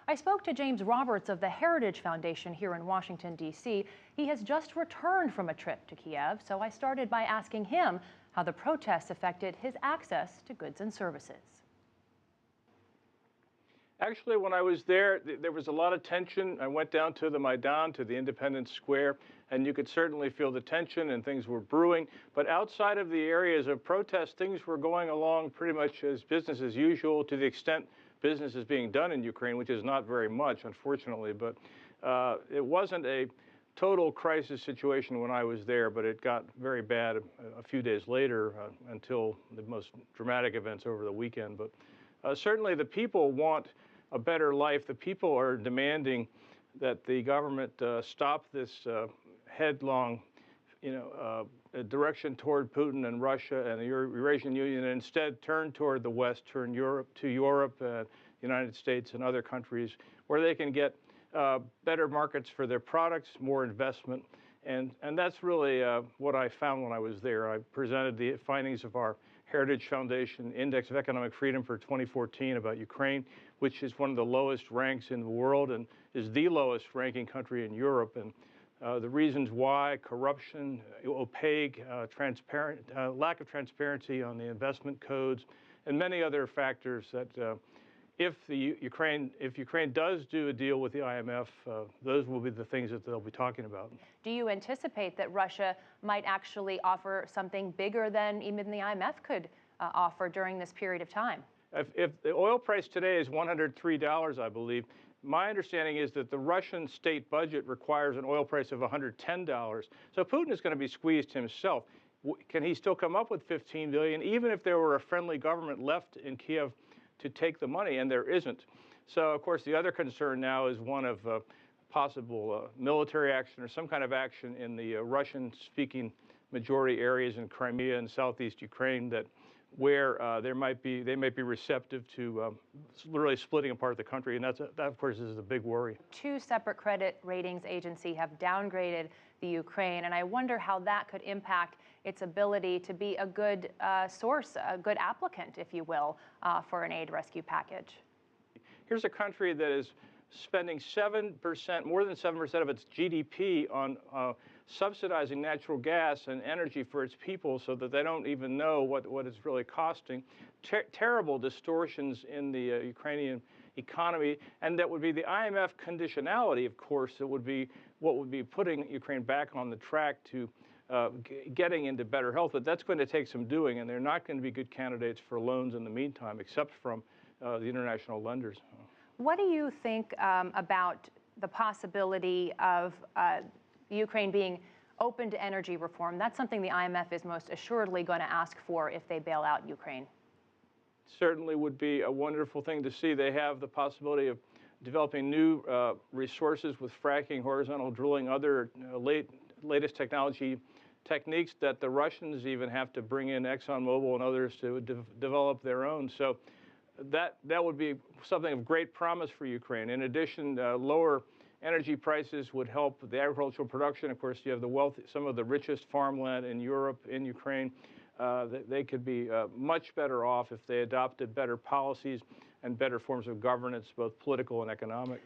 I spoke to James Roberts of the Heritage Foundation here in Washington, D.C. He has just returned from a trip to Kiev, so I started by asking him how the protests affected his access to goods and services. Actually, when I was there, there was a lot of tension. I went down to the Maidan, to the Independence Square, and you could certainly feel the tension and things were brewing. But outside of the areas of protest, things were going along pretty much as business as usual, to the extent business is being done in Ukraine, which is not very much, unfortunately. But it wasn't a total crisis situation when I was there, but it got very bad a few days later until the most dramatic events over the weekend. But certainly the people want a better life. The people are demanding that the government stop this headlong, direction toward Putin and Russia and the Eurasian Union, and instead turn toward the West, turn to Europe, United States, and other countries where they can get better markets for their products, more investment. And that's really what I found when I was there. I presented the findings of our Heritage Foundation Index of Economic Freedom for 2014 about Ukraine, which is one of the lowest ranks in the world and is the lowest ranking country in Europe. And the reasons why: corruption, opaque, transparent, lack of transparency on the investment codes, and many other factors that if Ukraine does do a deal with the IMF, those will be the things that they'll be talking about. Do you anticipate that Russia might actually offer something bigger than even the IMF could offer during this period of time? If the oil price today is $103, I believe, my understanding is that the Russian state budget requires an oil price of $110. So Putin is going to be squeezed himself. Can he still come up with $15 billion, even if there were a friendly government left in Kiev to take the money? And there isn't. So, of course, the other concern now is one of possible military action or some kind of action in the Russian-speaking majority areas in Crimea and southeast Ukraine where they might be receptive to really splitting apart the country, and that, of course, is a big worry. Two separate credit ratings agencies have downgraded the Ukraine, and I wonder how that could impact its ability to be a good source, a good applicant, if you will, for an aid rescue package. Here's a country that is spending 7%, more than 7% of its GDP on subsidizing natural gas and energy for its people so that they don't even know what it's really costing. Terrible distortions in the Ukrainian economy, and that would be the IMF conditionality, of course, that would be what would be putting Ukraine back on the track to getting into better health. But that's going to take some doing, and they're not going to be good candidates for loans in the meantime, except from the international lenders. What do you think about the possibility of Ukraine being open to energy reform? That's something the IMF is most assuredly going to ask for if they bail out Ukraine. Certainly would be a wonderful thing to see. They have the possibility of developing new resources with fracking, horizontal drilling, other latest technology techniques that the Russians even have to bring in ExxonMobil and others to develop their own. So that would be something of great promise for Ukraine. In addition, lower energy prices would help the agricultural production. Of course, you have the wealth, some of the richest farmland in Europe, in Ukraine. They could be much better off if they adopted better policies and better forms of governance, both political and economic.